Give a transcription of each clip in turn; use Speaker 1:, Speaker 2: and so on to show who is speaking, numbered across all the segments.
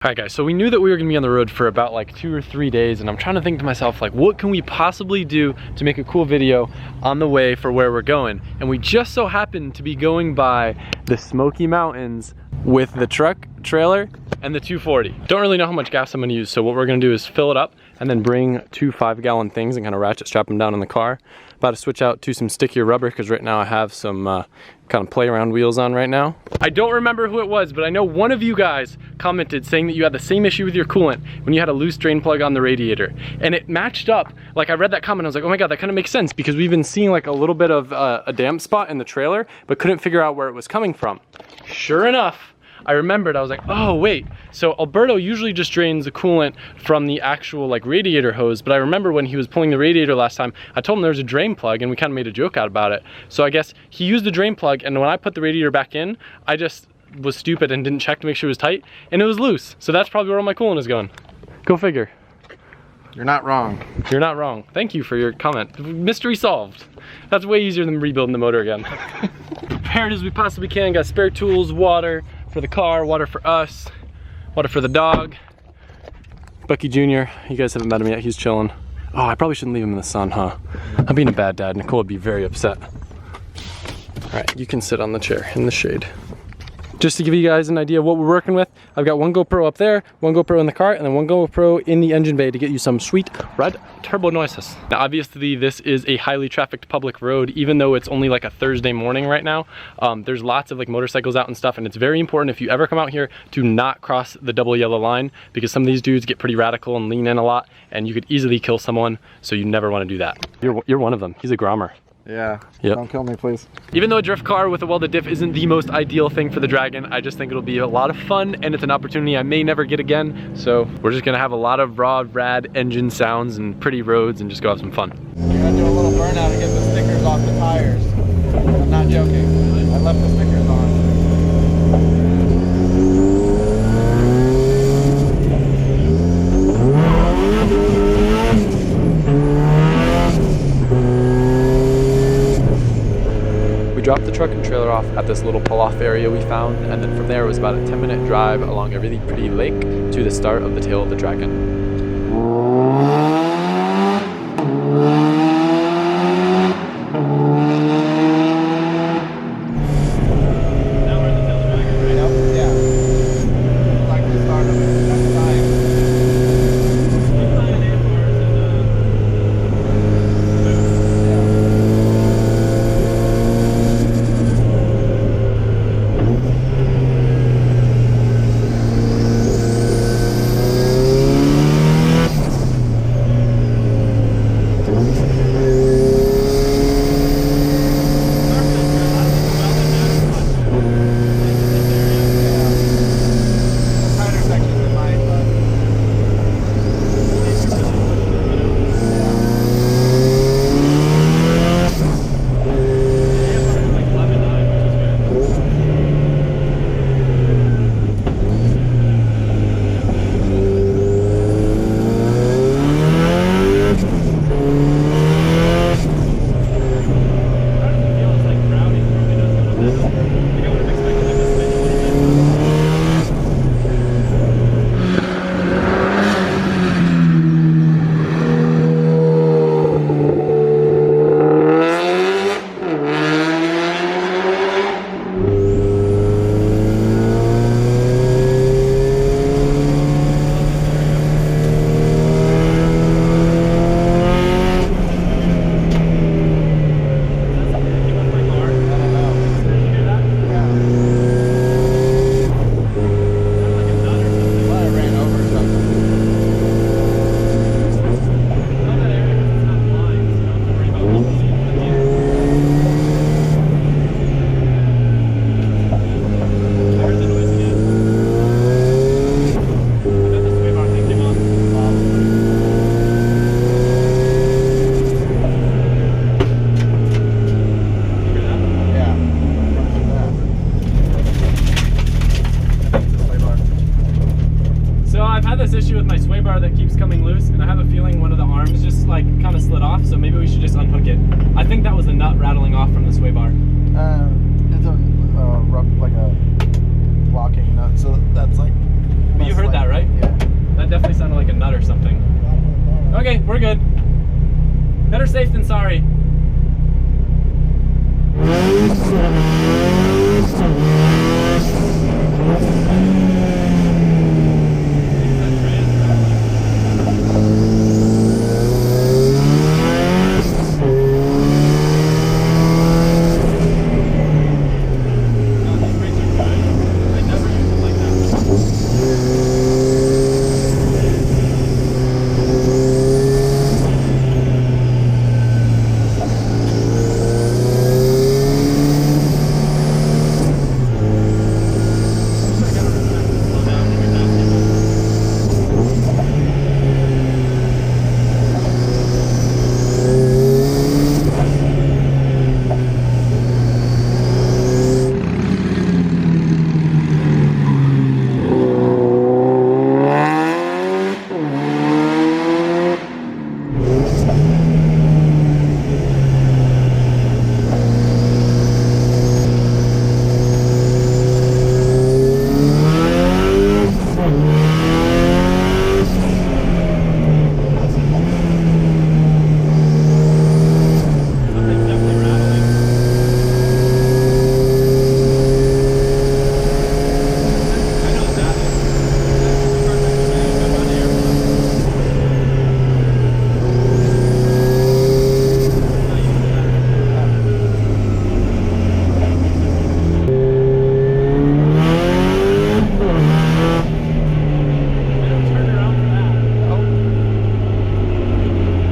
Speaker 1: Alright guys, so we knew that we were gonna be on the road for about like 2 or 3 days, and I'm trying to think to myself, like, what can we possibly do to make a cool video on the way for where we're going? And we just so happened to be going by the Smoky Mountains with the truck trailer and the 240. Don't really know how much gas I'm gonna use, so what we're gonna do is fill it up and then bring 2 5-gallon things and kind of ratchet strap them down in the car. About to switch out to some stickier rubber because right now I have some kind of play around wheels on right now. I don't remember who it was, but I know one of you guys commented saying that you had the same issue with your coolant when you had a loose drain plug on the radiator. And it matched up. Like, I read that comment, I was like, oh my God, that kind of makes sense, because we've been seeing like a little bit of a damp spot in the trailer, but couldn't figure out where it was coming from. Sure enough, I remembered, I was like, oh wait, so Alberto usually just drains the coolant from the actual like radiator hose, but I remember when he was pulling the radiator last time, I told him there was a drain plug and we kind of made a joke out about it. So I guess he used the drain plug, and when I put the radiator back in, I just was stupid and didn't check to make sure it was tight, and it was loose. So that's probably where all my coolant is going. Go figure.
Speaker 2: You're not wrong.
Speaker 1: You're not wrong. Thank you for your comment. Mystery solved. That's way easier than rebuilding the motor again. Prepared as we possibly can. Got spare tools, water for the car, water for us, water for the dog. Bucky Jr., you guys haven't met him yet, he's chilling. Oh, I probably shouldn't leave him in the sun, huh? I'm being a bad dad. Nicole would be very upset. All right, you can sit on the chair in the shade. Just to give you guys an idea of what we're working with, I've got one GoPro up there, one GoPro in the car, and then one GoPro in the engine bay to get you some sweet red turbo noises. Now obviously this is a highly trafficked public road, even though it's only like a Thursday morning right now. There's lots of like motorcycles out and stuff, and it's very important if you ever come out here to not cross the double yellow line, because some of these dudes get pretty radical and lean in a lot, and you could easily kill someone, so you never want to do that. You're one of them. He's a grommer.
Speaker 2: Yeah,
Speaker 1: yep.
Speaker 2: Don't kill me, please.
Speaker 1: Even though a drift car with a welded diff isn't the most ideal thing for the Dragon, I just think it'll be a lot of fun, and it's an opportunity I may never get again. So we're just gonna have a lot of raw, rad engine sounds and pretty roads and just go have some fun.
Speaker 2: You're gonna do a little burnout and get the stickers off the tires. I'm not joking. I left the stickers on.
Speaker 1: We dropped the truck and trailer off at this little pull-off area we found, and then from there it was about a 10-minute drive along a really pretty lake to the start of the tail of the Dragon. Issue with my sway bar that keeps coming loose, and I have a feeling one of the arms just like kind of slid off, so maybe we should just unhook it. I think that was the nut rattling off from the sway bar.
Speaker 2: It's a like a locking nut, so that's like
Speaker 1: But you heard that, right?
Speaker 2: Yeah.
Speaker 1: That definitely sounded like a nut or something. Okay, we're good. Better safe than sorry.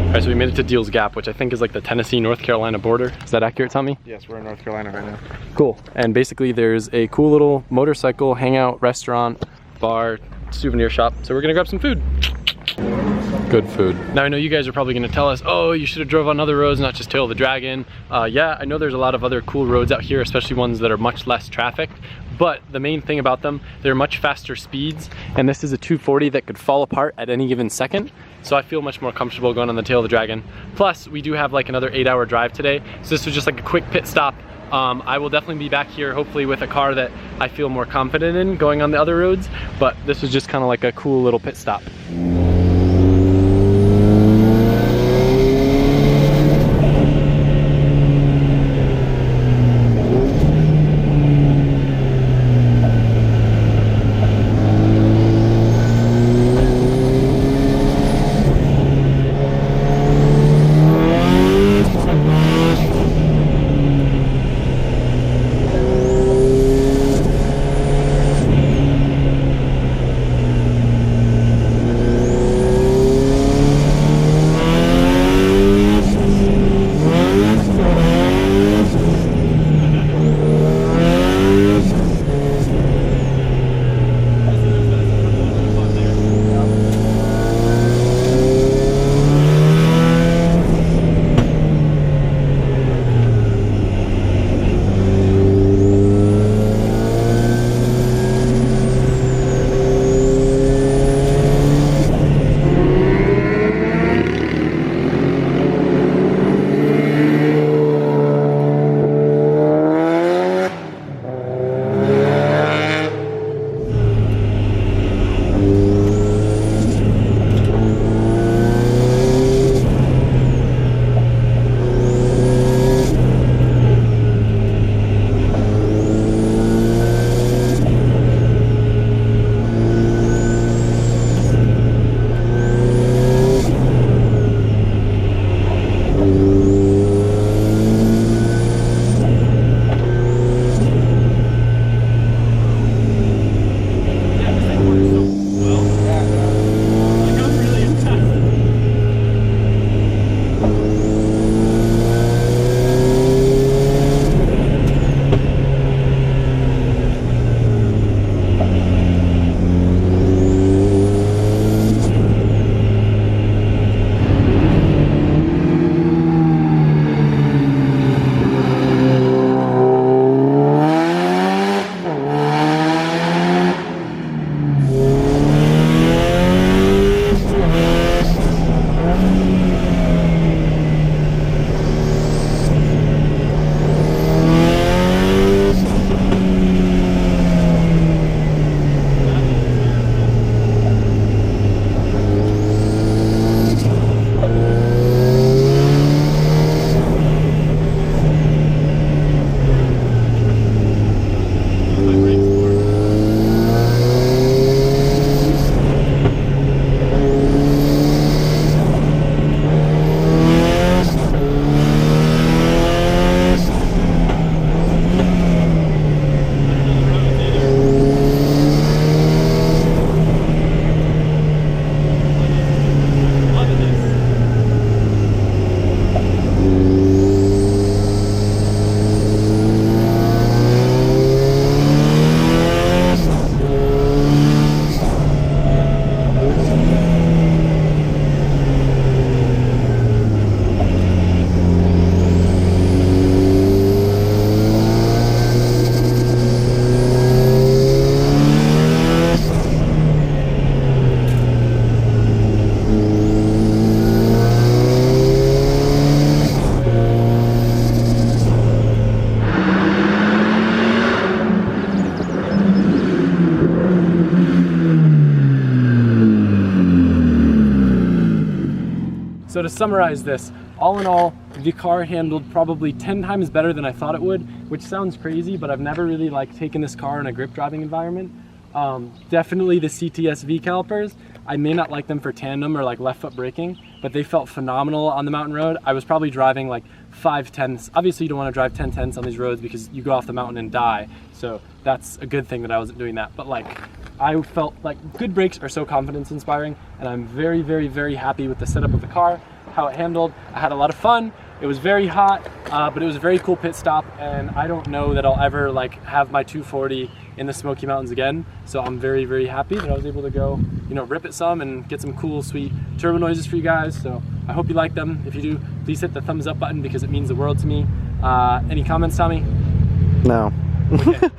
Speaker 1: Alright, so we made it to Deals Gap, which I think is like the Tennessee-North Carolina border. Is that accurate, Tommy?
Speaker 2: Yes, we're in North Carolina right now.
Speaker 1: Cool. And basically there's a cool little motorcycle hangout, restaurant, bar, souvenir shop. So we're gonna grab some food. Good food. Now I know you guys are probably gonna tell us, oh, you should have drove on other roads, not just Tail of the Dragon. Yeah, I know there's a lot of other cool roads out here, especially ones that are much less trafficked. But the main thing about them, they're much faster speeds. And this is a 240 that could fall apart at any given second. So I feel much more comfortable going on the Tail of the Dragon. Plus, we do have like another 8-hour drive today. So this was just like a quick pit stop. I will definitely be back here, hopefully with a car that I feel more confident in going on the other roads. But this was just kind of like a cool little pit stop. So to summarize this, all in all, the car handled probably 10 times better than I thought it would, which sounds crazy, but I've never really like taken this car in a grip driving environment. Definitely the CTS V calipers. I may not like them for tandem or like left foot braking, but they felt phenomenal on the mountain road. I was probably driving like 5/10. Obviously you don't want to drive 10/10 on these roads because you go off the mountain and die. So that's a good thing that I wasn't doing that. But like, I felt like good brakes are so confidence inspiring, and I'm very, very, very happy with the setup of the car, how it handled. I had a lot of fun. It was very hot, but it was a very cool pit stop, and I don't know that I'll ever like have my 240 in the Smoky Mountains again. So I'm very, very happy that I was able to go, you know, rip it some and get some cool, sweet turbo noises for you guys. So I hope you like them. If you do, please hit the thumbs up button because it means the world to me. Any comments, Tommy?
Speaker 3: No.
Speaker 1: Okay.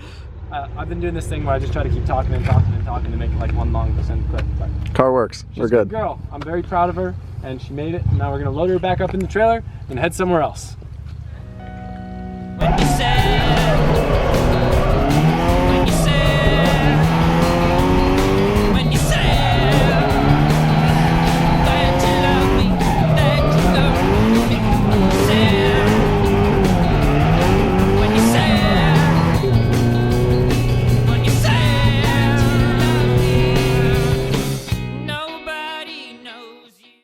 Speaker 1: I've been doing this thing where I just try to keep talking and talking and talking to make it like one long percent clip. But
Speaker 3: car works.
Speaker 1: she's
Speaker 3: We're
Speaker 1: a good
Speaker 3: good.
Speaker 1: girl. I'm very proud of her, and she made it. Now we're gonna load her back up in the trailer and head somewhere else.